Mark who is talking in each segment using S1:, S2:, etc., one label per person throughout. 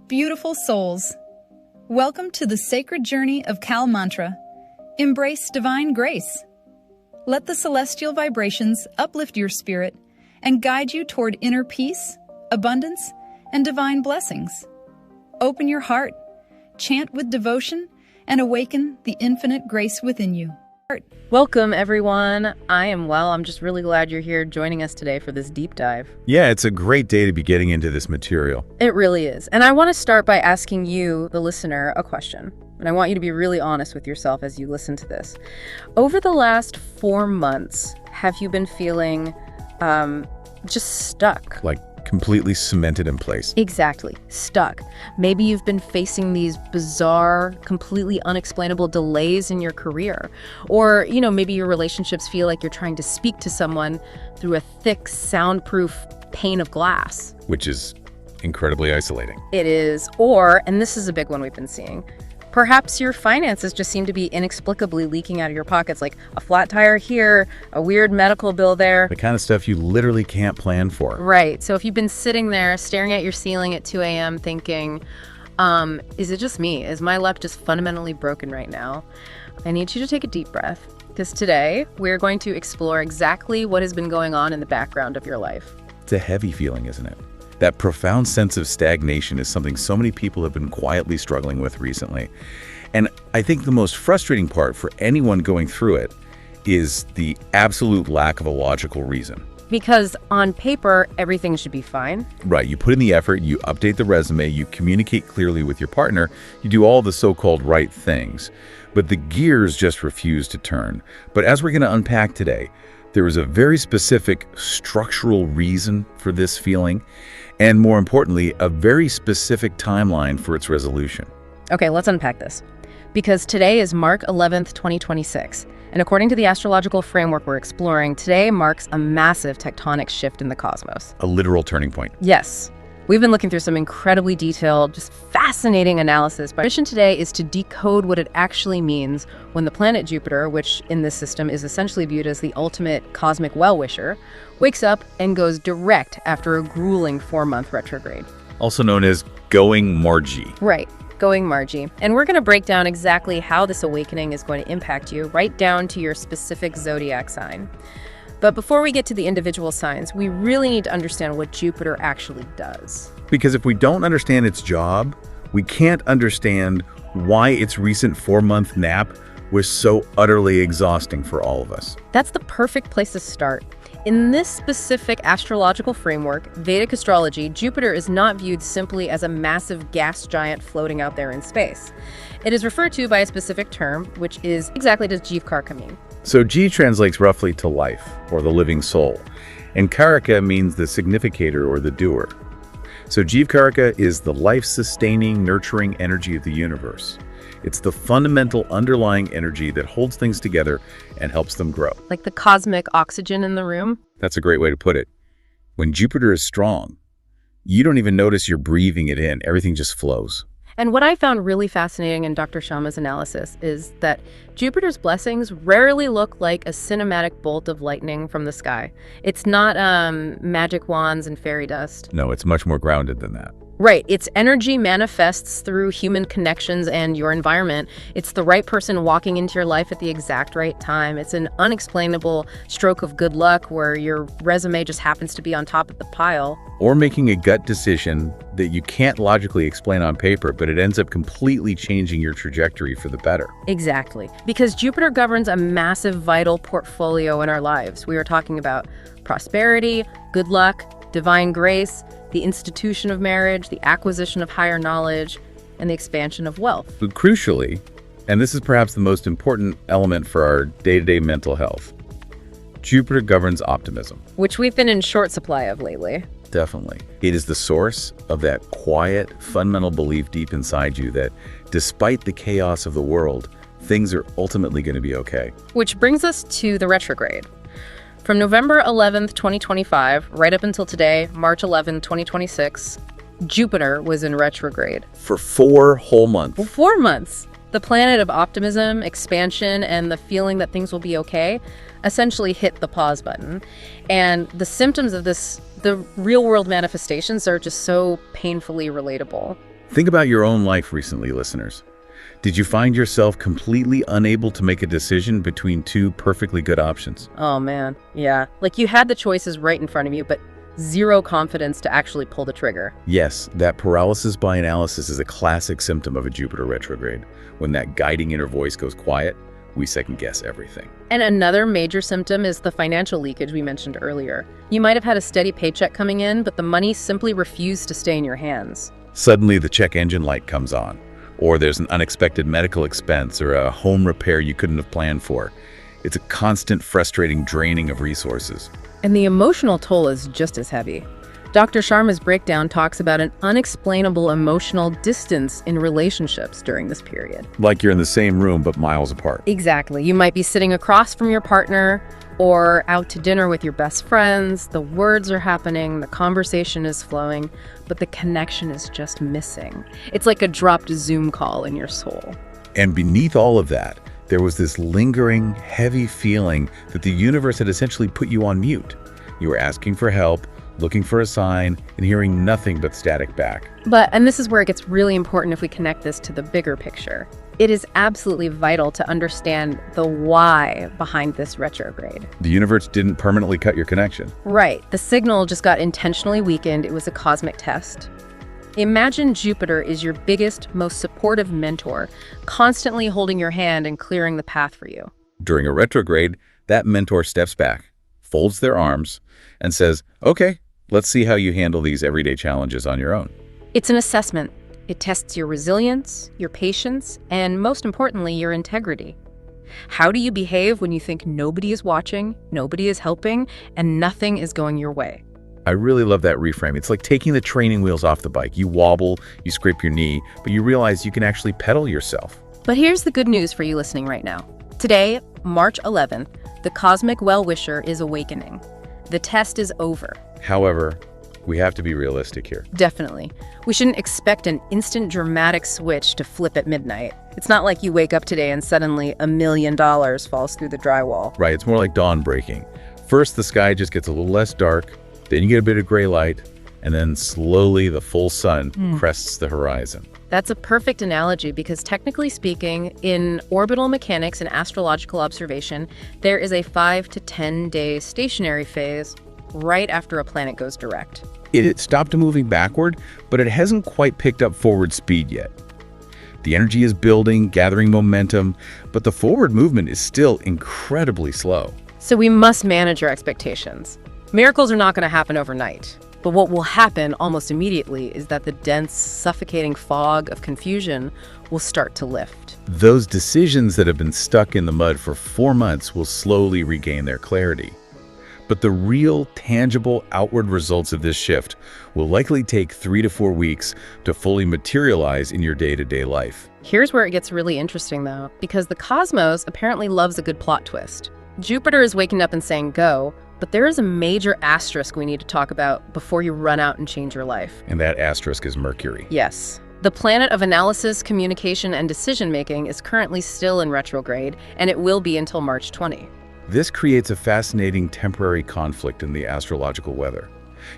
S1: Beautiful souls, welcome to the sacred journey of Kal Mantra. Embrace divine grace. Let the celestial vibrations uplift your spirit and guide you toward inner peace, abundance, and divine blessings. Open your heart, chant with devotion, and awaken the infinite grace within you.
S2: Welcome, everyone. I am well. I'm just really glad you're here joining us today for this deep dive.
S3: Yeah, it's a great day to be getting into this material.
S2: It really is. And I want to start by asking you, the listener, a question. And I want you to be really honest with yourself as you listen to this. Over the last 4 months, have you been feeling just stuck?
S3: Like completely cemented in place.
S2: Exactly. Stuck. Maybe you've been facing these bizarre, completely unexplainable delays in your career. Or, maybe your relationships feel like you're trying to speak to someone through a thick, soundproof pane of glass.
S3: Which is incredibly isolating.
S2: It is. Or, and this is a big one we've been seeing, perhaps your finances just seem to be inexplicably leaking out of your pockets, like a flat tire here, a weird medical bill there.
S3: The kind of stuff you literally can't plan for.
S2: Right. So if you've been sitting there staring at your ceiling at 2 a.m. thinking, is it just me? Is my luck just fundamentally broken right now? I need you to take a deep breath, because today we're going to explore exactly what has been going on in the background of your life.
S3: It's a heavy feeling, isn't it? That profound sense of stagnation is something so many people have been quietly struggling with recently. And I think the most frustrating part for anyone going through it is the absolute lack of a logical reason.
S2: Because on paper, everything should be fine.
S3: Right. You put in the effort, you update the resume, you communicate clearly with your partner, you do all the so-called right things. But the gears just refuse to turn. But as we're going to unpack today, there is a very specific structural reason for this feeling, and more importantly, a very specific timeline for its resolution.
S2: Okay, let's unpack this. Because today is March 11th, 2026. And according to the astrological framework we're exploring, today marks a massive tectonic shift in the cosmos.
S3: A literal turning point.
S2: Yes. We've been looking through some incredibly detailed, just fascinating analysis. Our mission today is to decode what it actually means when the planet Jupiter, which in this system is essentially viewed as the ultimate cosmic well-wisher, wakes up and goes direct after a grueling 4-month retrograde.
S3: Also known as going Margie.
S2: Right, going Margie. And we're going to break down exactly how this awakening is going to impact you, right down to your specific zodiac sign. But before we get to the individual signs, we really need to understand what Jupiter actually does.
S3: Because if we don't understand its job, we can't understand why its recent 4-month nap was so utterly exhausting for all of us.
S2: That's the perfect place to start. In this specific astrological framework, Vedic astrology, Jupiter is not viewed simply as a massive gas giant floating out there in space. It is referred to by a specific term, which is exactly does Jivkarka mean.
S3: So G translates roughly to life, or the living soul, and Karaka means the significator or the doer. So Jivkaraka is the life-sustaining, nurturing energy of the universe. It's the fundamental underlying energy that holds things together and helps them grow.
S2: Like the cosmic oxygen in the room?
S3: That's a great way to put it. When Jupiter is strong, you don't even notice you're breathing it in. Everything just flows.
S2: And what I found really fascinating in Dr. Sharma's analysis is that Jupiter's blessings rarely look like a cinematic bolt of lightning from the sky. It's not magic wands and fairy dust.
S3: No, it's much more grounded than that.
S2: Right. Its energy manifests through human connections and your environment. It's the right person walking into your life at the exact right time. It's an unexplainable stroke of good luck where your resume just happens to be on top of the pile.
S3: Or making a gut decision that you can't logically explain on paper, but it ends up completely changing your trajectory for the better.
S2: Exactly. Because Jupiter governs a massive vital portfolio in our lives. We are talking about prosperity, good luck, divine grace, the institution of marriage, the acquisition of higher knowledge, and the expansion of wealth.
S3: But crucially, and this is perhaps the most important element for our day-to-day mental health, Jupiter governs optimism.
S2: Which we've been in short supply of lately.
S3: Definitely. It is the source of that quiet, fundamental belief deep inside you that despite the chaos of the world, things are ultimately going to be okay.
S2: Which brings us to the retrograde. From November 11th, 2025, right up until today, March 11th, 2026, Jupiter was in retrograde.
S3: For 4 whole months.
S2: 4 months. The planet of optimism, expansion, and the feeling that things will be okay essentially hit the pause button. And the symptoms of this, the real-world manifestations are just so painfully relatable.
S3: Think about your own life recently, listeners. Did you find yourself completely unable to make a decision between two perfectly good options?
S2: Oh man, yeah. Like you had the choices right in front of you, but zero confidence to actually pull the trigger.
S3: Yes, that paralysis by analysis is a classic symptom of a Jupiter retrograde. When that guiding inner voice goes quiet, we second-guess everything.
S2: And another major symptom is the financial leakage we mentioned earlier. You might have had a steady paycheck coming in, but the money simply refused to stay in your hands.
S3: Suddenly, the check engine light comes on, or there's an unexpected medical expense or a home repair you couldn't have planned for. It's a constant, frustrating draining of resources.
S2: And the emotional toll is just as heavy. Dr. Sharma's breakdown talks about an unexplainable emotional distance in relationships during this period.
S3: Like you're in the same room but miles apart.
S2: Exactly. You might be sitting across from your partner or out to dinner with your best friends. The words are happening, the conversation is flowing, but the connection is just missing. It's like a dropped Zoom call in your soul.
S3: And beneath all of that, there was this lingering, heavy feeling that the universe had essentially put you on mute. You were asking for help, looking for a sign, and hearing nothing but static back.
S2: And this is where it gets really important if we connect this to the bigger picture. It is absolutely vital to understand the why behind this retrograde.
S3: The universe didn't permanently cut your connection.
S2: Right. The signal just got intentionally weakened. It was a cosmic test. Imagine Jupiter is your biggest, most supportive mentor, constantly holding your hand and clearing the path for you.
S3: During a retrograde, that mentor steps back, folds their arms, and says, "Okay, let's see how you handle these everyday challenges on your own."
S2: It's an assessment. It tests your resilience, your patience, and most importantly, your integrity. How do you behave when you think nobody is watching, nobody is helping, and nothing is going your way?
S3: I really love that reframe. It's like taking the training wheels off the bike. You wobble, you scrape your knee, but you realize you can actually pedal yourself.
S2: But here's the good news for you listening right now. Today, March 11th, the cosmic well-wisher is awakening. The test is over.
S3: However, we have to be realistic here.
S2: Definitely. We shouldn't expect an instant dramatic switch to flip at midnight. It's not like you wake up today and suddenly $1 million falls through the drywall.
S3: Right, it's more like dawn breaking. First, the sky just gets a little less dark, then you get a bit of gray light, and then slowly the full sun crests the horizon.
S2: That's a perfect analogy because technically speaking, in orbital mechanics and astrological observation, there is a 5 to 10 day stationary phase right after a planet goes direct.
S3: It stopped moving backward, but it hasn't quite picked up forward speed yet. The energy is building, gathering momentum, but the forward movement is still incredibly slow.
S2: So we must manage our expectations. Miracles are not going to happen overnight. But what will happen almost immediately is that the dense, suffocating fog of confusion will start to lift.
S3: Those decisions that have been stuck in the mud for 4 months will slowly regain their clarity. But the real, tangible, outward results of this shift will likely take 3 to 4 weeks to fully materialize in your day-to-day life.
S2: Here's where it gets really interesting, though, because the cosmos apparently loves a good plot twist. Jupiter is waking up and saying go, but there is a major asterisk we need to talk about before you run out and change your life.
S3: And that asterisk is Mercury.
S2: Yes. The planet of analysis, communication, and decision-making is currently still in retrograde, and it will be until March 20.
S3: This creates a fascinating temporary conflict in the astrological weather.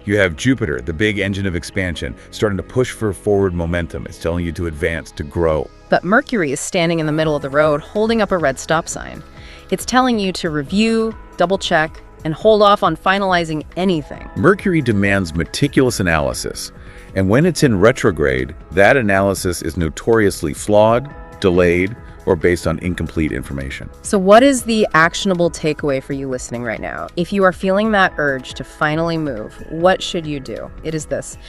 S3: You have Jupiter, the big engine of expansion, starting to push for forward momentum. It's telling you to advance, to grow.
S2: But Mercury is standing in the middle of the road, holding up a red stop sign. It's telling you to review, double-check, and hold off on finalizing anything.
S3: Mercury demands meticulous analysis, and when it's in retrograde, that analysis is notoriously flawed, delayed, or based on incomplete information.
S2: So what is the actionable takeaway for you listening right now? If you are feeling that urge to finally move, what should you do? It is this.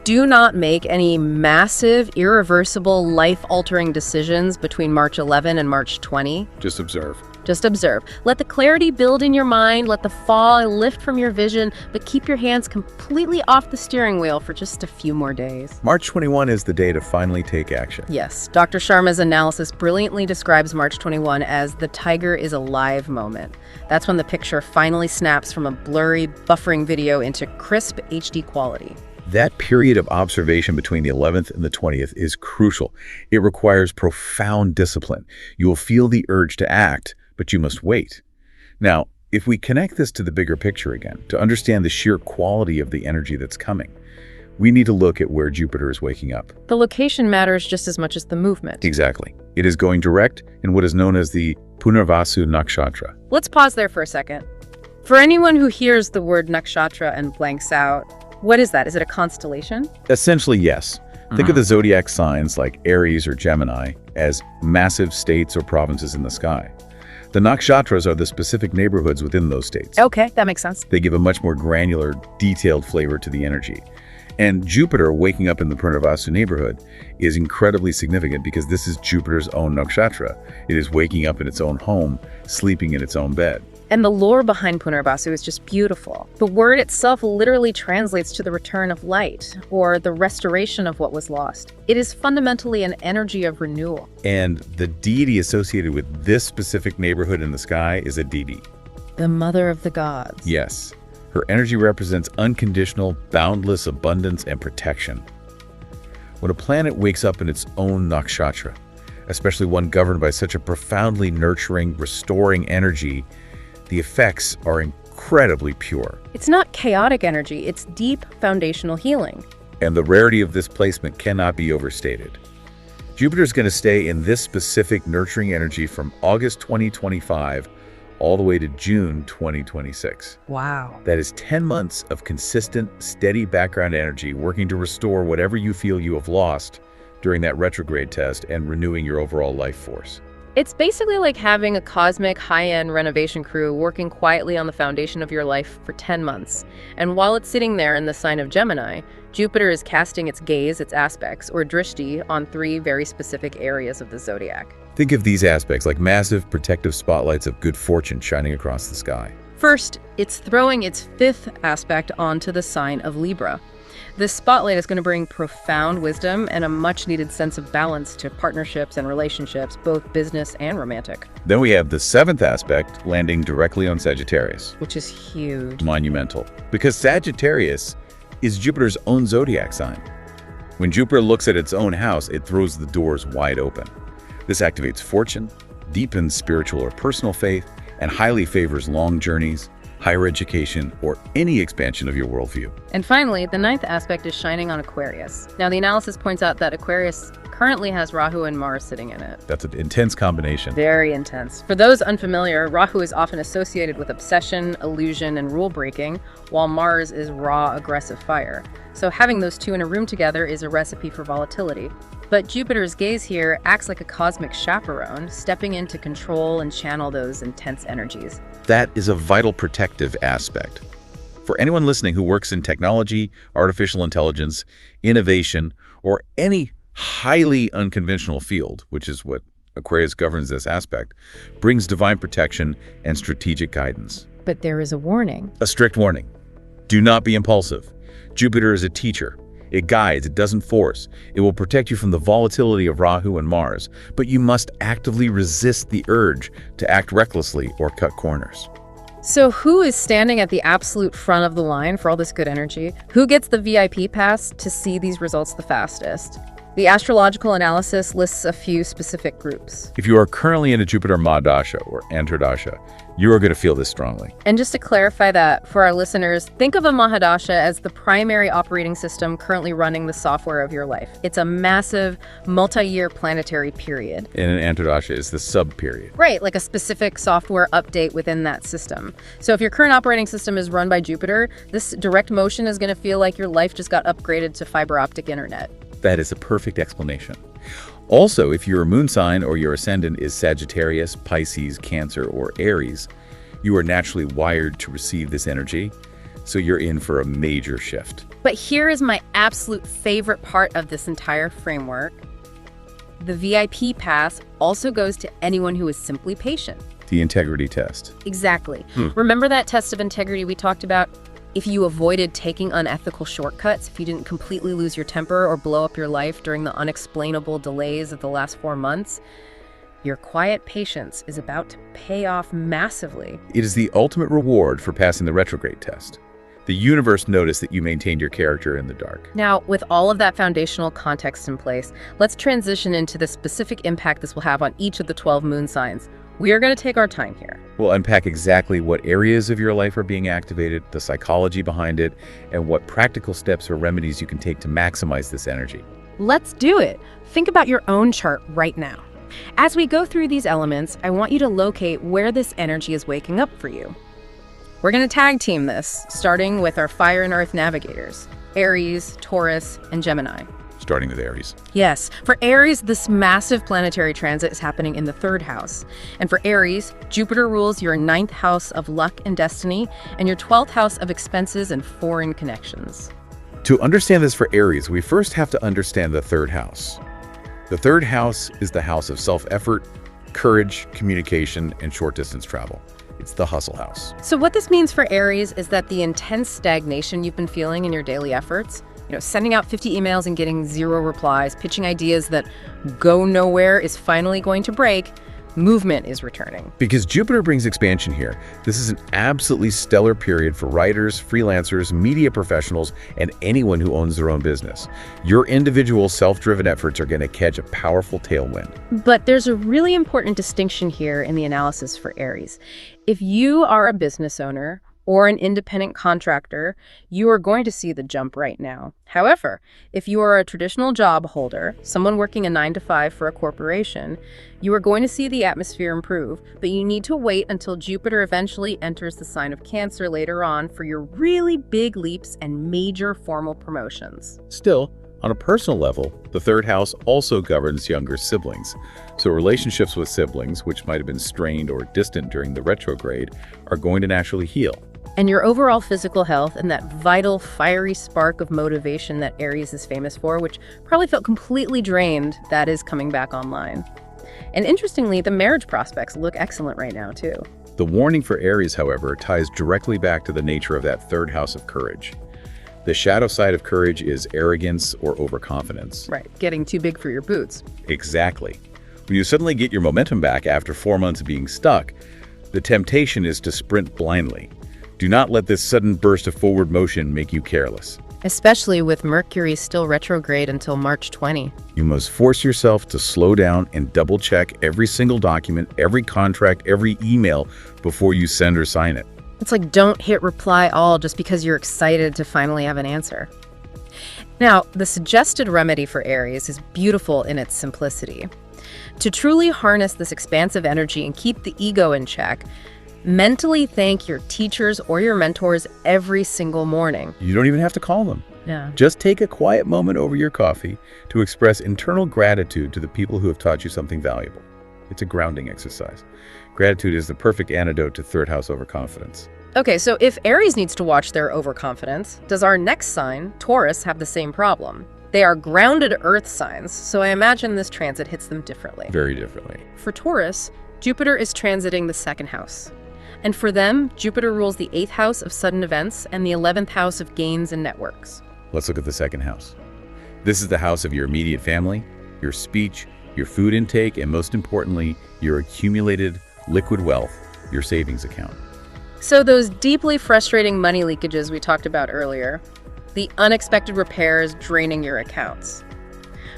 S2: Do not make any massive, irreversible, life-altering decisions between March 11 and March 20.
S3: Just observe.
S2: Just observe. Let the clarity build in your mind, let the fog lift from your vision, but keep your hands completely off the steering wheel for just a few more days.
S3: March 21 is the day to finally take action.
S2: Yes, Dr. Sharma's analysis brilliantly describes March 21 as the tiger is alive moment. That's when the picture finally snaps from a blurry, buffering video into crisp HD quality.
S3: That period of observation between the 11th and the 20th is crucial. It requires profound discipline. You will feel the urge to act, but you must wait. Now, if we connect this to the bigger picture again, to understand the sheer quality of the energy that's coming, we need to look at where Jupiter is waking up.
S2: The location matters just as much as the movement.
S3: Exactly. It is going direct in what is known as the Punarvasu Nakshatra.
S2: Let's pause there for a second. For anyone who hears the word nakshatra and blanks out, what is that? Is it a constellation?
S3: Essentially, yes. Think of the zodiac signs like Aries or Gemini as massive states or provinces in the sky. The nakshatras are the specific neighborhoods within those states.
S2: Okay, that makes sense.
S3: They give a much more granular, detailed flavor to the energy. And Jupiter waking up in the Punarvasu neighborhood is incredibly significant because this is Jupiter's own nakshatra. It is waking up in its own home, sleeping in its own bed.
S2: And the lore behind Punarvasu is just beautiful. The word itself literally translates to the return of light, or the restoration of what was lost. It is fundamentally an energy of renewal.
S3: And the deity associated with this specific neighborhood in the sky is Aditi.
S2: The mother of the gods.
S3: Yes. Her energy represents unconditional, boundless abundance and protection. When a planet wakes up in its own nakshatra, especially one governed by such a profoundly nurturing, restoring energy, the effects are incredibly pure.
S2: It's not chaotic energy, it's deep foundational healing.
S3: And the rarity of this placement cannot be overstated. Jupiter's going to stay in this specific nurturing energy from August 2025 all the way to June 2026.
S2: Wow.
S3: That is 10 months of consistent, steady background energy working to restore whatever you feel you have lost during that retrograde test and renewing your overall life force.
S2: It's basically like having a cosmic high-end renovation crew working quietly on the foundation of your life for 10 months. And while it's sitting there in the sign of Gemini, Jupiter is casting its gaze, its aspects, or drishti, on 3 very specific areas of the zodiac.
S3: Think of these aspects like massive protective spotlights of good fortune shining across the sky.
S2: First, it's throwing its 5th aspect onto the sign of Libra. This spotlight is going to bring profound wisdom and a much-needed sense of balance to partnerships and relationships, both business and romantic.
S3: Then we have the 7th aspect landing directly on Sagittarius.
S2: Which is huge.
S3: Monumental. Because Sagittarius is Jupiter's own zodiac sign. When Jupiter looks at its own house, it throws the doors wide open. This activates fortune, deepens spiritual or personal faith, and highly favors long journeys, higher education, or any expansion of your worldview.
S2: And finally, the 9th aspect is shining on Aquarius. Now, the analysis points out that Aquarius currently has Rahu and Mars sitting in it.
S3: That's an intense combination.
S2: Very intense. For those unfamiliar, Rahu is often associated with obsession, illusion, and rule breaking, while Mars is raw, aggressive fire. So having those two in a room together is a recipe for volatility. But Jupiter's gaze here acts like a cosmic chaperone, stepping in to control and channel those intense energies.
S3: That is a vital protective aspect. For anyone listening who works in technology, artificial intelligence, innovation, or any highly unconventional field, which is what Aquarius governs this aspect, brings divine protection and strategic guidance.
S2: But there is a warning.
S3: A strict warning. Do not be impulsive. Jupiter is a teacher. It guides, it doesn't force. It will protect you from the volatility of Rahu and Mars, but you must actively resist the urge to act recklessly or cut corners.
S2: So who is standing at the absolute front of the line for all this good energy? Who gets the VIP pass to see these results the fastest? The astrological analysis lists a few specific groups.
S3: If you are currently in a Jupiter Mahadasha or Antardasha, you are going to feel this strongly.
S2: And just to clarify that for our listeners, think of a Mahadasha as the primary operating system currently running the software of your life. It's a massive, multi-year planetary period.
S3: And an Antardasha is the sub-period.
S2: Right, like a specific software update within that system. So if your current operating system is run by Jupiter, this direct motion is going to feel like your life just got upgraded to fiber optic internet.
S3: That is a perfect explanation. Also, if your moon sign or your ascendant is Sagittarius, Pisces, Cancer, or Aries, you are naturally wired to receive this energy, so you're in for a major shift.
S2: But here is my absolute favorite part of this entire framework. The VIP pass also goes to anyone who is simply patient.
S3: The integrity test.
S2: Exactly. Remember that test of integrity we talked about? If you avoided taking unethical shortcuts, if you didn't completely lose your temper or blow up your life during the unexplainable delays of the last 4 months, your quiet patience is about to pay off massively.
S3: It is the ultimate reward for passing the retrograde test. The universe noticed that you maintained your character in the dark.
S2: Now, with all of that foundational context in place, let's transition into the specific impact this will have on each of the 12 moon signs. We are going to take our time here.
S3: We'll unpack exactly what areas of your life are being activated, the psychology behind it, and what practical steps or remedies you can take to maximize this energy.
S2: Let's do it. Think about your own chart right now. As we go through these elements, I want you to locate where this energy is waking up for you. We're going to tag team this, starting with our fire and earth navigators, Aries, Taurus, and Gemini.
S3: Starting with Aries.
S2: Yes, for Aries, this massive planetary transit is happening in the 3rd house. And for Aries, Jupiter rules your 9th house of luck and destiny, and your 12th house of expenses and foreign connections.
S3: To understand this for Aries, we first have to understand the 3rd house. The 3rd house is the house of self-effort, courage, communication, and short-distance travel. It's the hustle house.
S2: So what this means for Aries is that the intense stagnation you've been feeling in your daily efforts, sending out 50 emails and getting 0 replies, pitching ideas that go nowhere is finally going to break, movement is returning.
S3: Because Jupiter brings expansion here, this is an absolutely stellar period for writers, freelancers, media professionals, and anyone who owns their own business. Your individual self-driven efforts are going to catch a powerful tailwind.
S2: But there's a really important distinction here in the analysis for Aries. If you are a business owner or an independent contractor, you are going to see the jump right now. However, if you are a traditional job holder, someone working a 9-to-5 for a corporation, you are going to see the atmosphere improve, but you need to wait until Jupiter eventually enters the sign of Cancer later on for your really big leaps and major formal promotions.
S3: Still, on a personal level, the 3rd house also governs younger siblings. So relationships with siblings, which might have been strained or distant during the retrograde, are going to naturally heal.
S2: And your overall physical health and that vital, fiery spark of motivation that Aries is famous for, which probably felt completely drained, that is coming back online. And interestingly, the marriage prospects look excellent right now, too.
S3: The warning for Aries, however, ties directly back to the nature of that 3rd house of courage. The shadow side of courage is arrogance or overconfidence.
S2: Right, getting too big for your boots.
S3: Exactly. When you suddenly get your momentum back after 4 months of being stuck, the temptation is to sprint blindly. Do not let this sudden burst of forward motion make you careless.
S2: Especially with Mercury still retrograde until March 20.
S3: You must force yourself to slow down and double-check every single document, every contract, every email before you send or sign it.
S2: It's like don't hit reply all just because you're excited to finally have an answer. Now, the suggested remedy for Aries is beautiful in its simplicity. To truly harness this expansive energy and keep the ego in check, mentally thank your teachers or your mentors every single morning.
S3: You don't even have to call them.
S2: Yeah.
S3: Just take a quiet moment over your coffee to express internal gratitude to the people who have taught you something valuable. It's a grounding exercise. Gratitude is the perfect antidote to 3rd house overconfidence.
S2: Okay, so if Aries needs to watch their overconfidence, does our next sign, Taurus, have the same problem? They are grounded earth signs, so I imagine this transit hits them differently.
S3: Very differently.
S2: For Taurus, Jupiter is transiting the 2nd house. And for them, Jupiter rules the 8th house of sudden events and the 11th house of gains and networks.
S3: Let's look at the 2nd house. This is the house of your immediate family, your speech, your food intake, and most importantly, your accumulated liquid wealth, your savings account.
S2: So those deeply frustrating money leakages we talked about earlier, the unexpected repairs draining your accounts.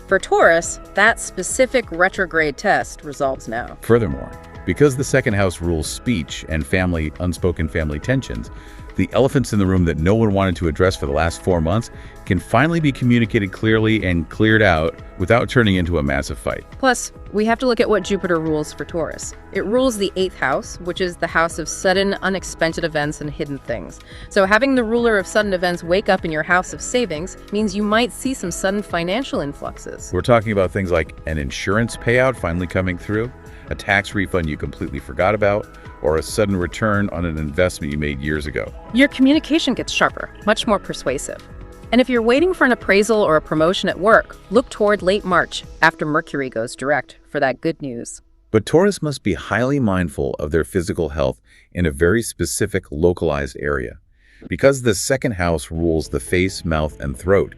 S2: For Taurus, that specific retrograde test resolves now.
S3: Furthermore, because the 2nd house rules speech and unspoken family tensions, the elephants in the room that no one wanted to address for the last 4 months can finally be communicated clearly and cleared out without turning into a massive fight.
S2: Plus, we have to look at what Jupiter rules for Taurus. It rules the 8th house, which is the house of sudden, unexpected events and hidden things. So having the ruler of sudden events wake up in your house of savings means you might see some sudden financial influxes.
S3: We're talking about things like an insurance payout finally coming through, a tax refund you completely forgot about, or a sudden return on an investment you made years ago.
S2: Your communication gets sharper, much more persuasive. And if you're waiting for an appraisal or a promotion at work, look toward late March, after Mercury goes direct, for that good news.
S3: But Taurus must be highly mindful of their physical health in a very specific, localized area. Because the 2nd house rules the face, mouth, and throat,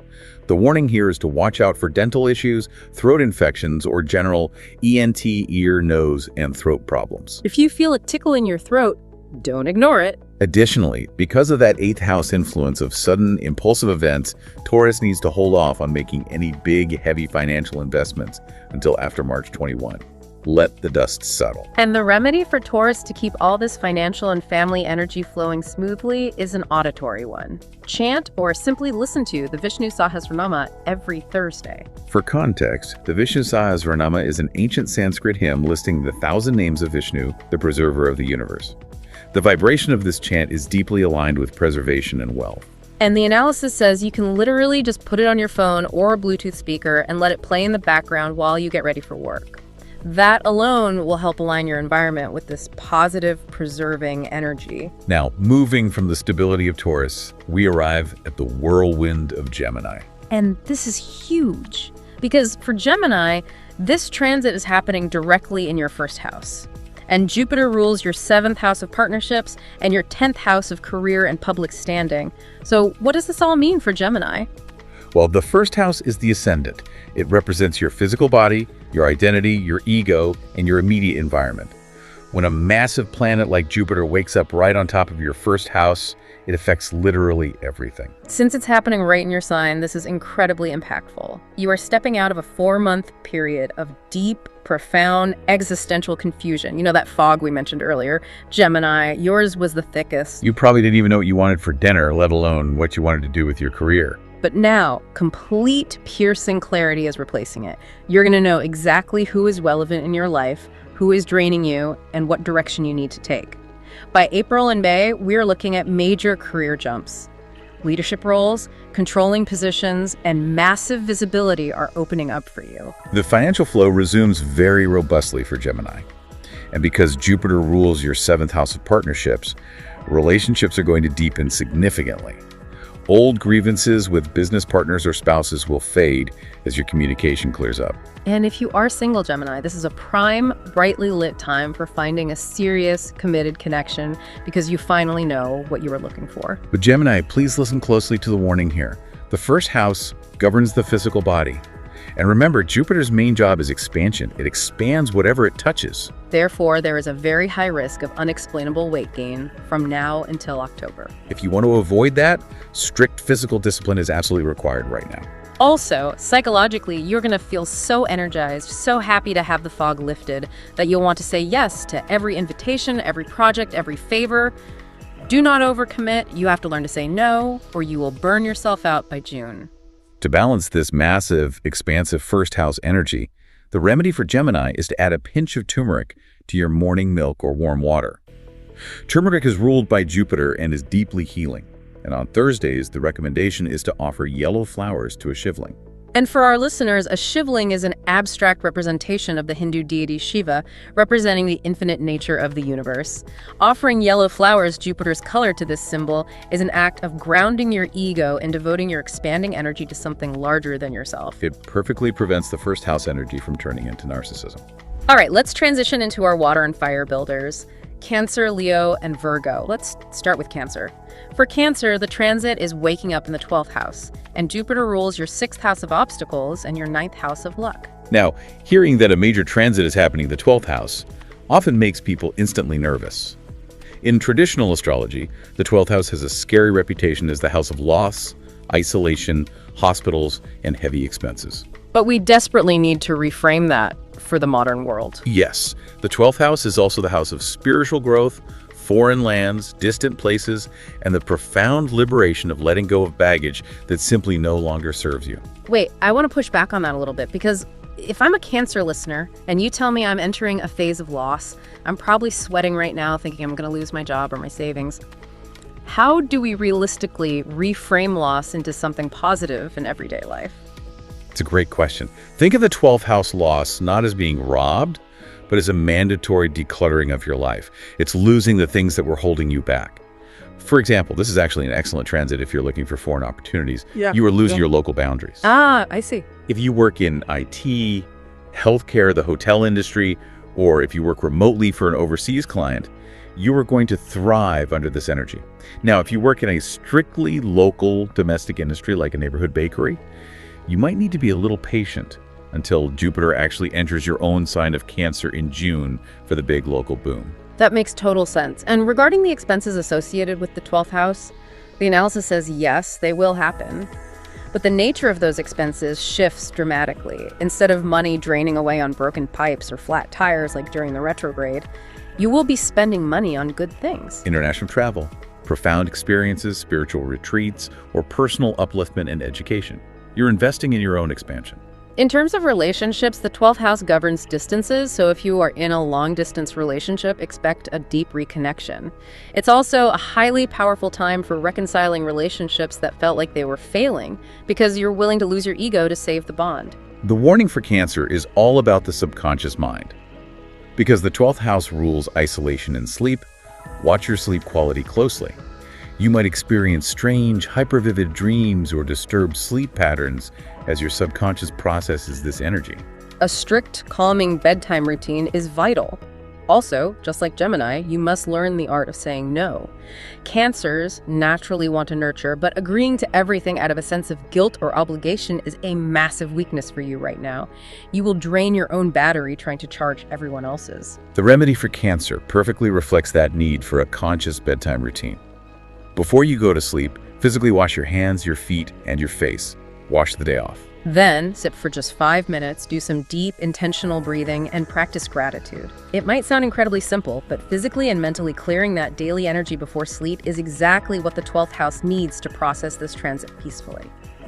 S3: the warning here is to watch out for dental issues, throat infections, or general ENT, ear, nose, and throat problems.
S2: If you feel a tickle in your throat, don't ignore it.
S3: Additionally, because of that 8th house influence of sudden, impulsive events, Taurus needs to hold off on making any big, heavy financial investments until after March 21. Let the dust settle.
S2: And the remedy for Taurus to keep all this financial and family energy flowing smoothly is an auditory one. Chant or simply listen to the Vishnu Sahasranama every Thursday.
S3: For context, the Vishnu Sahasranama is an ancient Sanskrit hymn listing the 1,000 names of Vishnu, the preserver of the universe. The vibration of this chant is deeply aligned with preservation and wealth.
S2: And the analysis says you can literally just put it on your phone or a Bluetooth speaker and let it play in the background while you get ready for work. That alone will help align your environment with this positive, preserving energy.
S3: Now, moving from the stability of Taurus, we arrive at the whirlwind of Gemini.
S2: And this is huge because for Gemini, this transit is happening directly in your first house. And Jupiter rules your 7th house of partnerships and your 10th house of career and public standing. So what does this all mean for Gemini?
S3: Well, the first house is the ascendant. It represents your physical body, your identity, your ego, and your immediate environment. When a massive planet like Jupiter wakes up right on top of your first house, it affects literally everything.
S2: Since it's happening right in your sign, this is incredibly impactful. You are stepping out of a 4-month period of deep, profound, existential confusion. You know, that fog we mentioned earlier. Gemini, yours was the thickest.
S3: You probably didn't even know what you wanted for dinner, let alone what you wanted to do with your career.
S2: But now, complete piercing clarity is replacing it. You're going to know exactly who is relevant in your life, who is draining you, and what direction you need to take. By April and May, we're looking at major career jumps. Leadership roles, controlling positions, and massive visibility are opening up for you.
S3: The financial flow resumes very robustly for Gemini. And because Jupiter rules your 7th house of partnerships, relationships are going to deepen significantly. Old grievances with business partners or spouses will fade as your communication clears up.
S2: And if you are single, Gemini, this is a prime, brightly lit time for finding a serious, committed connection because you finally know what you were looking for.
S3: But Gemini, please listen closely to the warning here. The first house governs the physical body. And remember, Jupiter's main job is expansion. It expands whatever it touches.
S2: Therefore, there is a very high risk of unexplainable weight gain from now until October.
S3: If you want to avoid that, strict physical discipline is absolutely required right now.
S2: Also, psychologically, you're going to feel so energized, so happy to have the fog lifted, that you'll want to say yes to every invitation, every project, every favor. Do not overcommit. You have to learn to say no, or you will burn yourself out by June.
S3: To balance this massive, expansive first house energy, the remedy for Gemini is to add a pinch of turmeric to your morning milk or warm water. Turmeric is ruled by Jupiter and is deeply healing. And on Thursdays, the recommendation is to offer yellow flowers to a shivling.
S2: And for our listeners, a shivling is an abstract representation of the Hindu deity Shiva, representing the infinite nature of the universe. Offering yellow flowers, Jupiter's color, to this symbol is an act of grounding your ego and devoting your expanding energy to something larger than yourself.
S3: It perfectly prevents the first house energy from turning into narcissism.
S2: All right, let's transition into our water and fire builders. Cancer, Leo, and Virgo. Let's start with Cancer. For Cancer, the transit is waking up in the 12th house, and Jupiter rules your 6th house of obstacles and your 9th house of luck.
S3: Now, hearing that a major transit is happening in the 12th house often makes people instantly nervous. In traditional astrology, the 12th house has a scary reputation as the house of loss, isolation, hospitals, and heavy expenses.
S2: But we desperately need to reframe that for the modern world.
S3: Yes, the 12th house is also the house of spiritual growth, foreign lands, distant places, and the profound liberation of letting go of baggage that simply no longer serves you.
S2: Wait, I want to push back on that a little bit, because if I'm a Cancer listener and you tell me I'm entering a phase of loss, I'm probably sweating right now thinking I'm going to lose my job or my savings. How do we realistically reframe loss into something positive in everyday life?
S3: It's a great question. Think of the 12th house loss not as being robbed, but as a mandatory decluttering of your life. It's losing the things that were holding you back. For example, this is actually an excellent transit if you're looking for foreign opportunities. You are losing your local boundaries.
S2: Ah, I see.
S3: If you work in IT, healthcare, the hotel industry, or if you work remotely for an overseas client, you are going to thrive under this energy. Now, if you work in a strictly local domestic industry like a neighborhood bakery, you might need to be a little patient until Jupiter actually enters your own sign of Cancer in June for the big local boom.
S2: That makes total sense. And regarding the expenses associated with the 12th house, the analysis says yes, they will happen. But the nature of those expenses shifts dramatically. Instead of money draining away on broken pipes or flat tires like during the retrograde, you will be spending money on good things.
S3: International travel, profound experiences, spiritual retreats, or personal upliftment and education. You're investing in your own expansion.
S2: In terms of relationships, the 12th house governs distances, so if you are in a long-distance relationship, expect a deep reconnection. It's also a highly powerful time for reconciling relationships that felt like they were failing, because you're willing to lose your ego to save the bond.
S3: The warning for Cancer is all about the subconscious mind. Because the 12th house rules isolation and sleep, watch your sleep quality closely. You might experience strange, hypervivid dreams or disturbed sleep patterns as your subconscious processes this energy.
S2: A strict, calming bedtime routine is vital. Also, just like Gemini, you must learn the art of saying no. Cancers naturally want to nurture, but agreeing to everything out of a sense of guilt or obligation is a massive weakness for you right now. You will drain your own battery trying to charge everyone else's.
S3: The remedy for Cancer perfectly reflects that need for a conscious bedtime routine. Before you go to sleep, physically wash your hands, your feet, and your face. Wash the day off.
S2: Then, sit for just 5 minutes, do some deep, intentional breathing, and practice gratitude. It might sound incredibly simple, but physically and mentally clearing that daily energy before sleep is exactly what the 12th house needs to process this transit peacefully.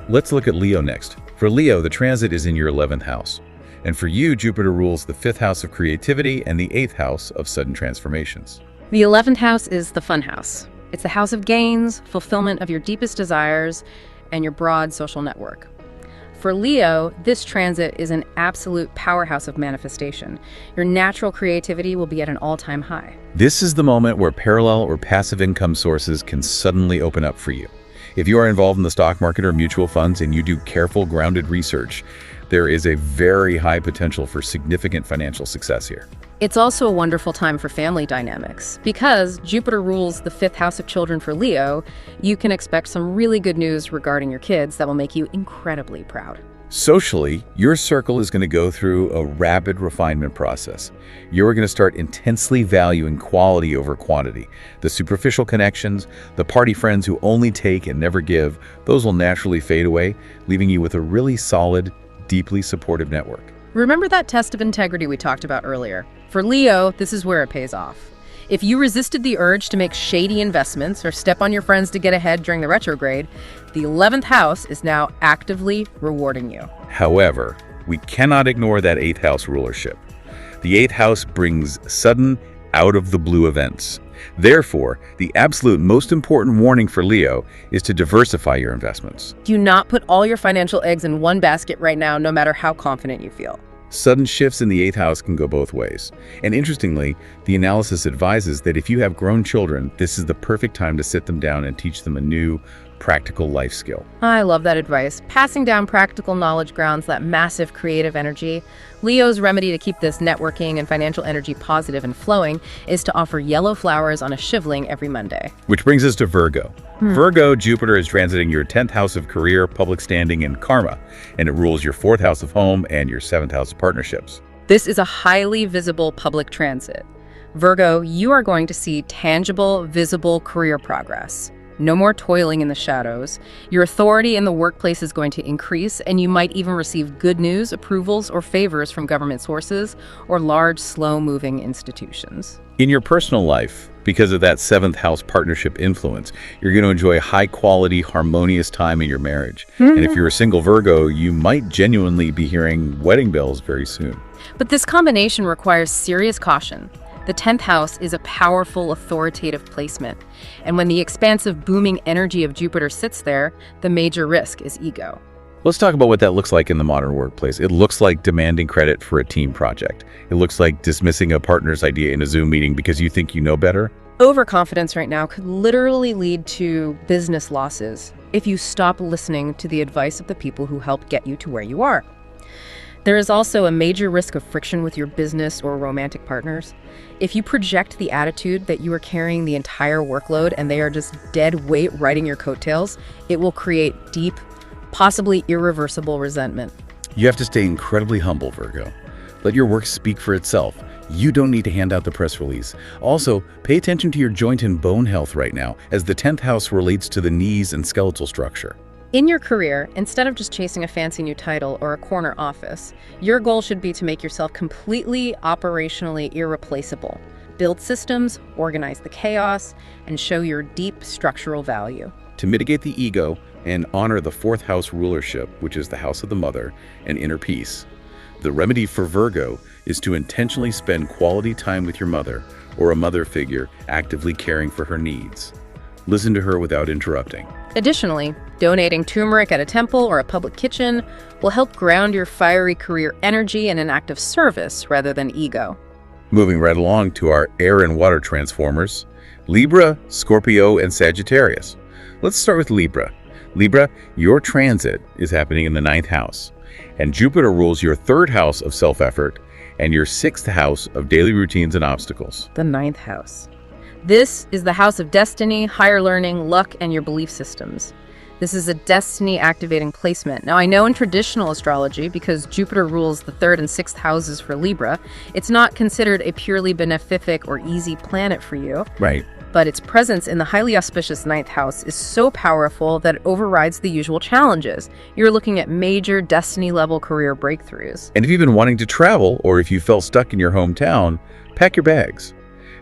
S3: Let's look at Leo next. For Leo, the transit is in your 11th house. And for you, Jupiter rules the 5th house of creativity and the 8th house of sudden transformations.
S2: The 11th house is the fun house. It's the house of gains, fulfillment of your deepest desires, and your broad social network. For Leo, this transit is an absolute powerhouse of manifestation. Your natural creativity will be at an all-time high.
S3: This is the moment where parallel or passive income sources can suddenly open up for you. If you are involved in the stock market or mutual funds and you do careful, grounded research, there is a very high potential for significant financial success here.
S2: It's also a wonderful time for family dynamics. Because Jupiter rules the 5th house of children for Leo, you can expect some really good news regarding your kids that will make you incredibly proud.
S3: Socially, your circle is going to go through a rapid refinement process. You're going to start intensely valuing quality over quantity. The superficial connections, the party friends who only take and never give, those will naturally fade away, leaving you with a really solid, deeply supportive network.
S2: Remember that test of integrity we talked about earlier? For Leo, this is where it pays off. If you resisted the urge to make shady investments or step on your friends to get ahead during the retrograde, the 11th house is now actively rewarding you.
S3: However, we cannot ignore that 8th house rulership. The 8th house brings sudden, out-of-the-blue events. Therefore, the absolute most important warning for Leo is to diversify your investments.
S2: Do not put all your financial eggs in one basket right now, no matter how confident you feel.
S3: Sudden shifts in the 8th house can go both ways. And interestingly, the analysis advises that if you have grown children, this is the perfect time to sit them down and teach them a new, practical life skill.
S2: I love that advice. Passing down practical knowledge grounds that massive creative energy. Leo's remedy to keep this networking and financial energy positive and flowing is to offer yellow flowers on a shivling every Monday.
S3: Which brings us to Virgo. Virgo, Jupiter is transiting your 10th house of career, public standing, and karma, and it rules your 4th house of home and your 7th house of partnerships.
S2: This is a highly visible public transit. Virgo, you are going to see tangible, visible career progress. No more toiling in the shadows. Your authority in the workplace is going to increase, and you might even receive good news, approvals, or favors from government sources or large, slow-moving institutions.
S3: In your personal life, because of that 7th house partnership influence, you're going to enjoy high-quality, harmonious time in your marriage. And if you're a single Virgo, you might genuinely be hearing wedding bells very soon.
S2: But this combination requires serious caution. The 10th house is a powerful, authoritative placement. And when the expansive, booming energy of Jupiter sits there, the major risk is ego.
S3: Let's talk about what that looks like in the modern workplace. It looks like demanding credit for a team project. It looks like dismissing a partner's idea in a Zoom meeting because you think you know better.
S2: Overconfidence right now could literally lead to business losses if you stop listening to the advice of the people who helped get you to where you are. There is also a major risk of friction with your business or romantic partners. If you project the attitude that you are carrying the entire workload and they are just dead weight riding your coattails, it will create deep, possibly irreversible resentment.
S3: You have to stay incredibly humble, Virgo. Let your work speak for itself. You don't need to hand out the press release. Also, pay attention to your joint and bone health right now, as the 10th house relates to the knees and skeletal structure.
S2: In your career, instead of just chasing a fancy new title or a corner office, your goal should be to make yourself completely operationally irreplaceable. Build systems, organize the chaos, and show your deep structural value.
S3: To mitigate the ego and honor the fourth house rulership, which is the house of the mother and inner peace, the remedy for Virgo is to intentionally spend quality time with your mother or a mother figure actively caring for her needs. Listen to her without interrupting.
S2: Additionally, donating turmeric at a temple or a public kitchen will help ground your fiery career energy in an act of service rather than ego.
S3: Moving right along to our air and water transformers, Libra, Scorpio, and Sagittarius. Let's start with Libra. Libra, your transit is happening in the 9th house, and Jupiter rules your 3rd house of self-effort and your 6th house of daily routines and obstacles.
S2: The 9th house. This is the house of destiny, higher learning, luck, and your belief systems. This is a destiny-activating placement. Now, I know in traditional astrology, because Jupiter rules the 3rd and 6th houses for Libra, it's not considered a purely benefic or easy planet for you.
S3: Right.
S2: But its presence in the highly auspicious 9th house is so powerful that it overrides the usual challenges. You're looking at major destiny-level career breakthroughs.
S3: And if you've been wanting to travel, or if you felt stuck in your hometown, pack your bags.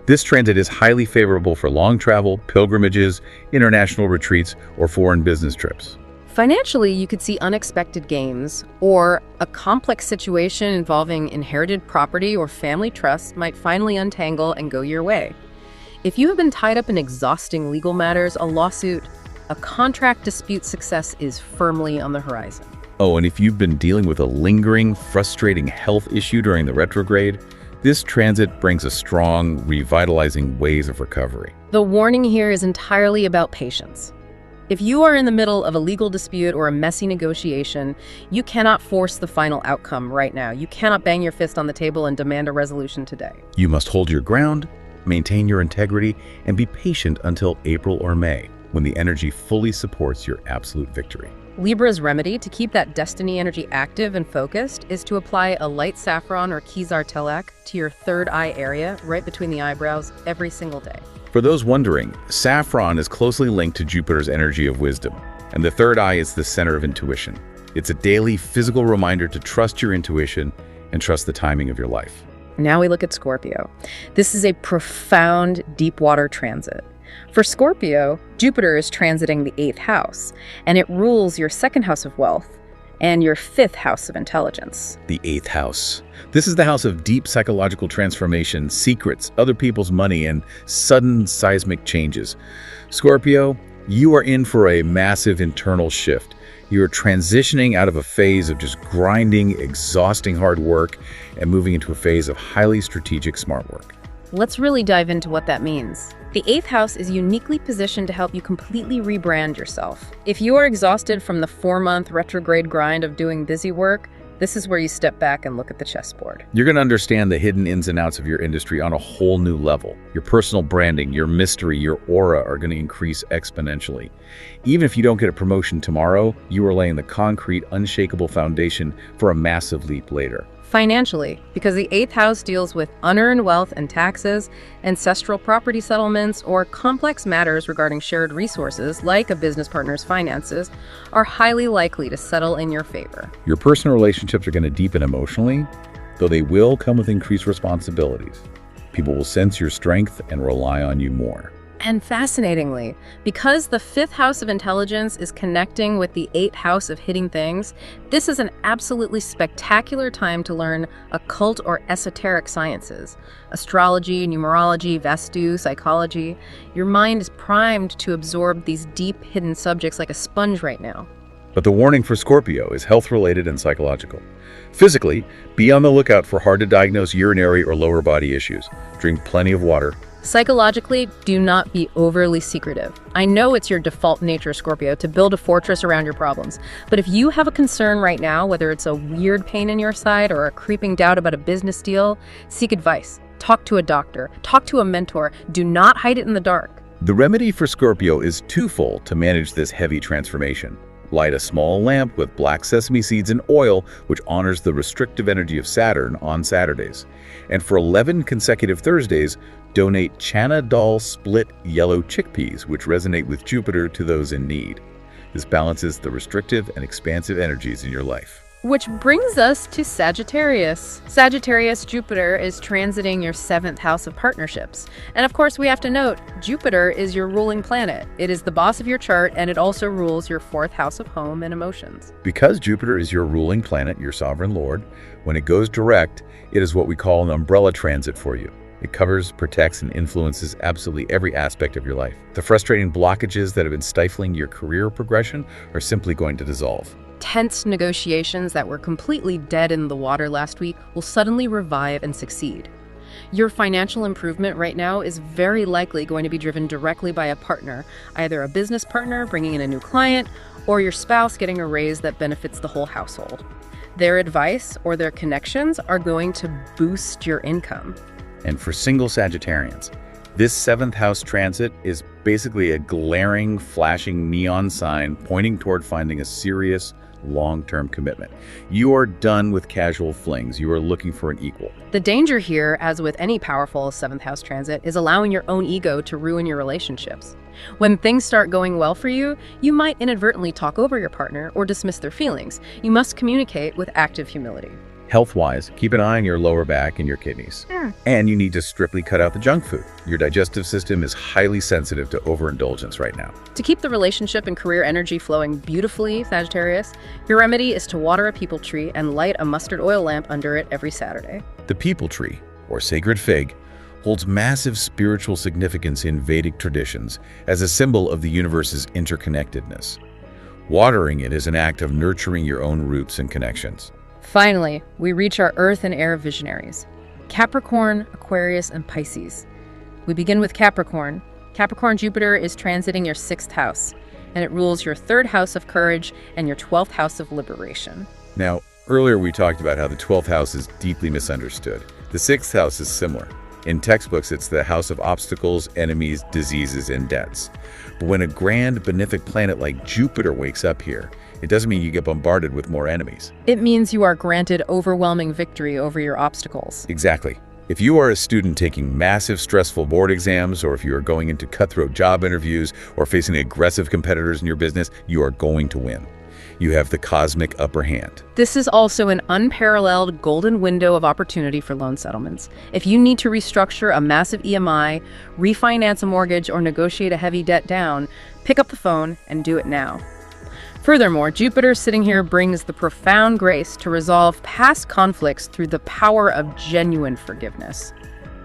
S3: This transit is highly favorable for long travel, pilgrimages, international retreats, or foreign business trips.
S2: Financially, you could see unexpected gains, or a complex situation involving inherited property or family trust might finally untangle and go your way. If you have been tied up in exhausting legal matters, a lawsuit, a contract dispute success is firmly on the horizon.
S3: Oh, and if you've been dealing with a lingering, frustrating health issue during the retrograde, this transit brings a strong, revitalizing waves of recovery.
S2: The warning here is entirely about patience. If you are in the middle of a legal dispute or a messy negotiation, you cannot force the final outcome right now. You cannot bang your fist on the table and demand a resolution today.
S3: You must hold your ground, maintain your integrity, and be patient until April or May, when the energy fully supports your absolute victory.
S2: Libra's remedy to keep that destiny energy active and focused is to apply a light saffron or Kizar Telak to your 3rd eye area right between the eyebrows every single day.
S3: For those wondering, saffron is closely linked to Jupiter's energy of wisdom, and the 3rd eye is the center of intuition. It's a daily physical reminder to trust your intuition and trust the timing of your life.
S2: Now we look at Scorpio. This is a profound deep water transit. For Scorpio, Jupiter is transiting the 8th house, and it rules your 2nd house of wealth and your 5th house of intelligence.
S3: The 8th house. This is the house of deep psychological transformation, secrets, other people's money, and sudden seismic changes. Scorpio, you are in for a massive internal shift. You are transitioning out of a phase of just grinding, exhausting hard work and moving into a phase of highly strategic smart work.
S2: Let's really dive into what that means. The 8th house is uniquely positioned to help you completely rebrand yourself. If you are exhausted from the 4-month retrograde grind of doing busy work, this is where you step back and look at the chessboard.
S3: You're going to understand the hidden ins and outs of your industry on a whole new level. Your personal branding, your mystery, your aura are going to increase exponentially. Even if you don't get a promotion tomorrow, you are laying the concrete, unshakable foundation for a massive leap later.
S2: Financially, because the 8th house deals with unearned wealth and taxes, ancestral property settlements, or complex matters regarding shared resources, like a business partner's finances, are highly likely to settle in your favor.
S3: Your personal relationships are going to deepen emotionally, though they will come with increased responsibilities. People will sense your strength and rely on you more.
S2: And fascinatingly, because the 5th house of intelligence is connecting with the 8th house of hidden things, this is an absolutely spectacular time to learn occult or esoteric sciences. Astrology, numerology, Vastu, psychology. Your mind is primed to absorb these deep hidden subjects like a sponge right now.
S3: But the warning for Scorpio is health-related and psychological. Physically, be on the lookout for hard-to-diagnose urinary or lower body issues. Drink plenty of water.
S2: Psychologically, do not be overly secretive. I know it's your default nature, Scorpio, to build a fortress around your problems. But if you have a concern right now, whether it's a weird pain in your side or a creeping doubt about a business deal, seek advice. Talk to a doctor. Talk to a mentor. Do not hide it in the dark.
S3: The remedy for Scorpio is twofold to manage this heavy transformation. Light a small lamp with black sesame seeds and oil, which honors the restrictive energy of Saturn on Saturdays. And for 11 consecutive Thursdays, donate Chana Dal split yellow chickpeas, which resonate with Jupiter, to those in need. This balances the restrictive and expansive energies in your life.
S2: Which brings us to Sagittarius. Sagittarius Jupiter is transiting your 7th house of partnerships. And of course, we have to note, Jupiter is your ruling planet. It is the boss of your chart, and it also rules your 4th house of home and emotions.
S3: Because Jupiter is your ruling planet, your sovereign lord, when it goes direct, it is what we call an umbrella transit for you. It covers, protects, and influences absolutely every aspect of your life. The frustrating blockages that have been stifling your career progression are simply going to dissolve.
S2: Tense negotiations that were completely dead in the water last week will suddenly revive and succeed. Your financial improvement right now is very likely going to be driven directly by a partner, either a business partner bringing in a new client, or your spouse getting a raise that benefits the whole household. Their advice or their connections are going to boost your income.
S3: And for single Sagittarians, this 7th house transit is basically a glaring, flashing neon sign pointing toward finding a serious, long-term commitment. You are done with casual flings. You are looking for an equal.
S2: The danger here, as with any powerful 7th house transit, is allowing your own ego to ruin your relationships. When things start going well for you, you might inadvertently talk over your partner or dismiss their feelings. You must communicate with active humility.
S3: Health-wise, keep an eye on your lower back and your kidneys. And you need to strictly cut out the junk food. Your digestive system is highly sensitive to overindulgence right now.
S2: To keep the relationship and career energy flowing beautifully, Sagittarius, your remedy is to water a peepal tree and light a mustard oil lamp under it every Saturday.
S3: The peepal tree, or sacred fig, holds massive spiritual significance in Vedic traditions as a symbol of the universe's interconnectedness. Watering it is an act of nurturing your own roots and connections.
S2: Finally, we reach our Earth and Air visionaries, Capricorn, Aquarius, and Pisces. We begin with Capricorn. Capricorn Jupiter is transiting your 6th house, and it rules your 3rd house of courage and your 12th house of liberation.
S3: Now, earlier we talked about how the 12th house is deeply misunderstood. The 6th house is similar. In textbooks, it's the house of obstacles, enemies, diseases, and debts. But when a grand, benefic planet like Jupiter wakes up here, it doesn't mean you get bombarded with more enemies.
S2: It means you are granted overwhelming victory over your obstacles.
S3: Exactly. If you are a student taking massive, stressful board exams, or if you are going into cutthroat job interviews or facing aggressive competitors in your business, you are going to win. You have the cosmic upper hand.
S2: This is also an unparalleled golden window of opportunity for loan settlements. If you need to restructure a massive EMI, refinance a mortgage, or negotiate a heavy debt down, pick up the phone and do it now. Furthermore, Jupiter sitting here brings the profound grace to resolve past conflicts through the power of genuine forgiveness.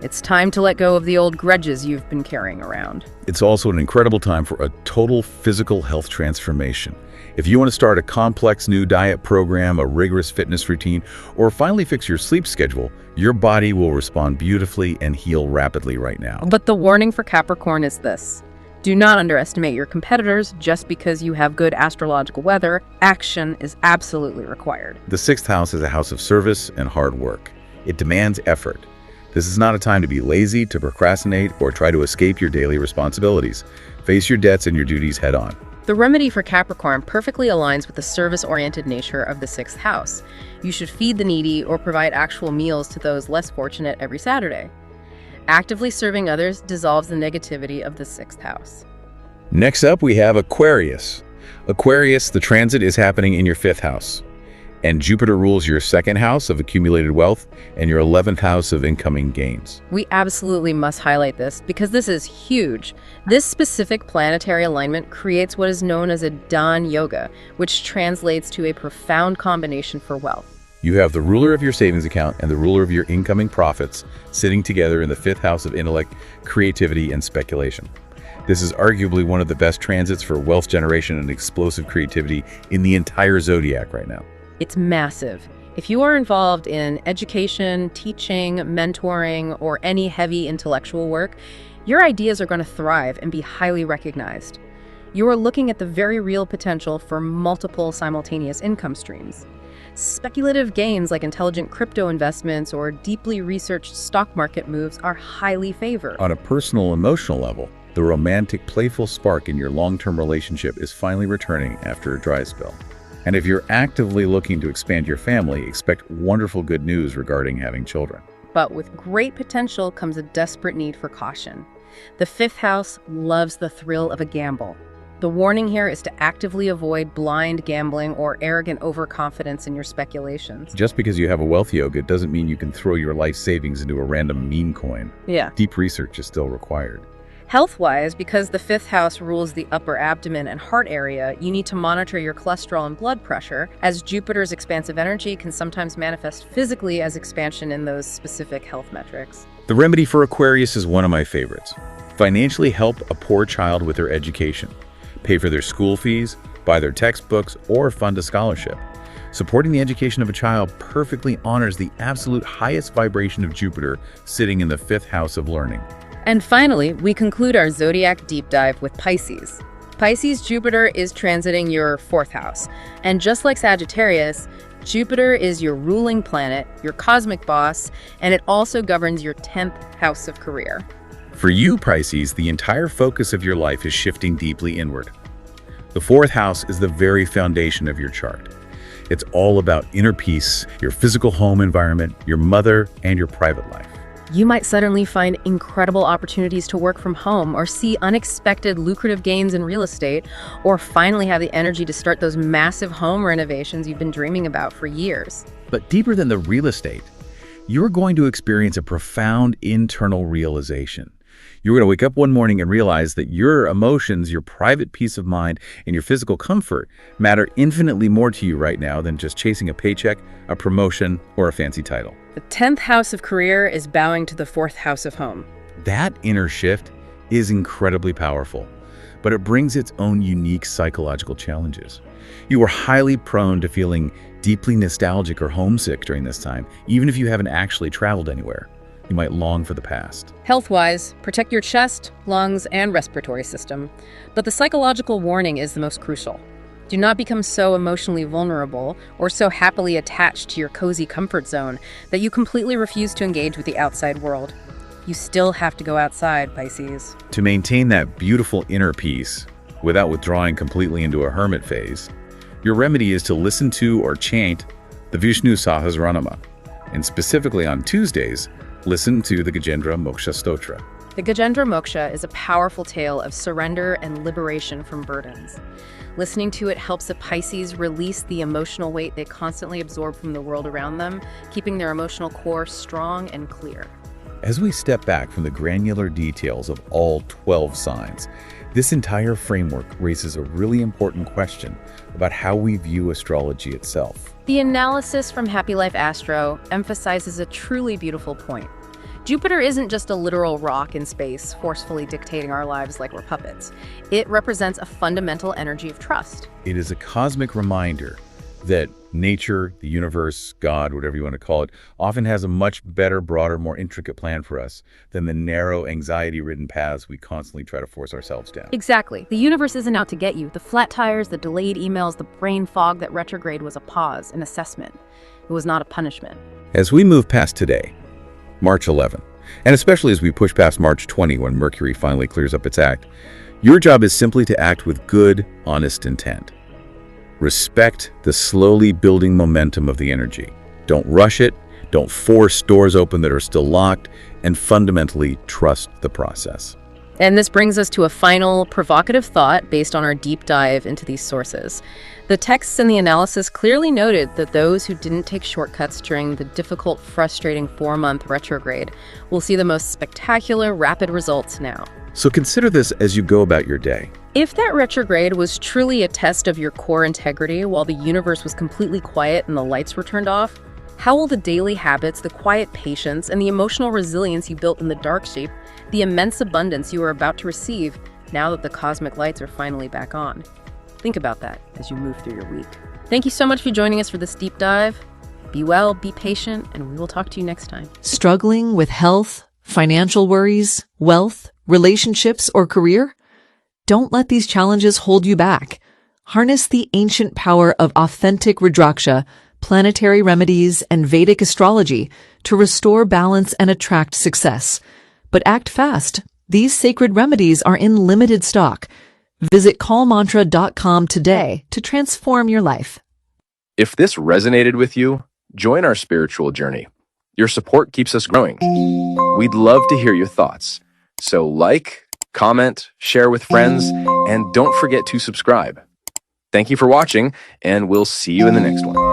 S2: It's time to let go of the old grudges you've been carrying around.
S3: It's also an incredible time for a total physical health transformation. If you want to start a complex new diet program, a rigorous fitness routine, or finally fix your sleep schedule, your body will respond beautifully and heal rapidly right now.
S2: But the warning for Capricorn is this. Do not underestimate your competitors just because you have good astrological weather. Action is absolutely required.
S3: The 6th house is a house of service and hard work. It demands effort. This is not a time to be lazy, to procrastinate, or try to escape your daily responsibilities. Face your debts and your duties head on.
S2: The remedy for Capricorn perfectly aligns with the service-oriented nature of the 6th house. You should feed the needy or provide actual meals to those less fortunate every Saturday. Actively serving others dissolves the negativity of the 6th house.
S3: Next up, we have Aquarius. Aquarius, the transit is happening in your 5th house. And Jupiter rules your 2nd house of accumulated wealth and your 11th house of incoming gains.
S2: We absolutely must highlight this because this is huge. This specific planetary alignment creates what is known as a Dan Yoga, which translates to a profound combination for wealth.
S3: You have the ruler of your savings account and the ruler of your incoming profits sitting together in the 5th house of intellect, creativity, and speculation. This is arguably one of the best transits for wealth generation and explosive creativity in the entire zodiac right now.
S2: It's massive. If you are involved in education, teaching, mentoring, or any heavy intellectual work, your ideas are going to thrive and be highly recognized. You are looking at the very real potential for multiple simultaneous income streams. Speculative gains like intelligent crypto investments or deeply researched stock market moves are highly favored.
S3: On a personal, emotional level, the romantic, playful spark in your long-term relationship is finally returning after a dry spell. And if you're actively looking to expand your family, expect wonderful good news regarding having children.
S2: But with great potential comes a desperate need for caution. The 5th house loves the thrill of a gamble. The warning here is to actively avoid blind gambling or arrogant overconfidence in your speculations.
S3: Just because you have a wealth yoga doesn't mean you can throw your life savings into a random meme coin.
S2: Yeah.
S3: Deep research is still required.
S2: Health-wise, because the 5th house rules the upper abdomen and heart area, you need to monitor your cholesterol and blood pressure, as Jupiter's expansive energy can sometimes manifest physically as expansion in those specific health metrics.
S3: The remedy for Aquarius is one of my favorites. Financially help a poor child with their education. Pay for their school fees, buy their textbooks, or fund a scholarship. Supporting the education of a child perfectly honors the absolute highest vibration of Jupiter sitting in the 5th house of learning.
S2: And finally, we conclude our zodiac deep dive with Pisces. Pisces Jupiter is transiting your 4th house. And just like Sagittarius, Jupiter is your ruling planet, your cosmic boss, and it also governs your 10th house of career.
S3: For you, Pisces, the entire focus of your life is shifting deeply inward. The 4th house is the very foundation of your chart. It's all about inner peace, your physical home environment, your mother, and your private life.
S2: You might suddenly find incredible opportunities to work from home or see unexpected lucrative gains in real estate, or finally have the energy to start those massive home renovations you've been dreaming about for years.
S3: But deeper than the real estate, you're going to experience a profound internal realization. You're going to wake up one morning and realize that your emotions, your private peace of mind, and your physical comfort matter infinitely more to you right now than just chasing a paycheck, a promotion, or a fancy title.
S2: The 10th house of career is bowing to the 4th house of home.
S3: That inner shift is incredibly powerful, but it brings its own unique psychological challenges. You are highly prone to feeling deeply nostalgic or homesick during this time, even if you haven't actually traveled anywhere. You might long for the past.
S2: Health-wise, protect your chest, lungs, and respiratory system. But the psychological warning is the most crucial. Do not become so emotionally vulnerable or so happily attached to your cozy comfort zone that you completely refuse to engage with the outside world. You still have to go outside, Pisces.
S3: To maintain that beautiful inner peace without withdrawing completely into a hermit phase, your remedy is to listen to or chant the Vishnu Sahasranama, and specifically on Tuesdays, listen to the Gajendra Moksha Stotra.
S2: The Gajendra Moksha is a powerful tale of surrender and liberation from burdens. Listening to it helps a Pisces release the emotional weight they constantly absorb from the world around them, keeping their emotional core strong and clear.
S3: As we step back from the granular details of all 12 signs, this entire framework raises a really important question about how we view astrology itself.
S2: The analysis from Happy Life Astro emphasizes a truly beautiful point. Jupiter isn't just a literal rock in space, forcefully dictating our lives like we're puppets. It represents a fundamental energy of trust.
S3: It is a cosmic reminder that nature, the universe, God, whatever you want to call it, often has a much better, broader, more intricate plan for us than the narrow, anxiety-ridden paths we constantly try to force ourselves down.
S2: Exactly. The universe isn't out to get you. The flat tires, the delayed emails, the brain fog, that retrograde was a pause, an assessment. It was not a punishment.
S3: As we move past today, March 11, and especially as we push past March 20 when Mercury finally clears up its act, your job is simply to act with good, honest intent. Respect the slowly building momentum of the energy. Don't rush it, don't force doors open that are still locked, and fundamentally trust the process.
S2: And this brings us to a final provocative thought based on our deep dive into these sources. The texts and the analysis clearly noted that those who didn't take shortcuts during the difficult, frustrating 4-month retrograde will see the most spectacular, rapid results now.
S3: So consider this as you go about your day.
S2: If that retrograde was truly a test of your core integrity while the universe was completely quiet and the lights were turned off, how will the daily habits, the quiet patience, and the emotional resilience you built in the dark shape the immense abundance you are about to receive now that the cosmic lights are finally back on? Think about that as you move through your week. Thank you so much for joining us for this deep dive. Be well, be patient, and we will talk to you next time.
S4: Struggling with health, financial worries, wealth, relationships, or career? Don't let these challenges hold you back. Harness the ancient power of authentic Rudraksha, planetary remedies, and Vedic astrology to restore balance and attract success. But act fast. These sacred remedies are in limited stock. Visit callmantra.com today to transform your life.
S5: If this resonated with you, join our spiritual journey. Your support keeps us growing. We'd love to hear your thoughts. So like, comment, share with friends, and don't forget to subscribe. Thank you for watching, and we'll see you in the next one.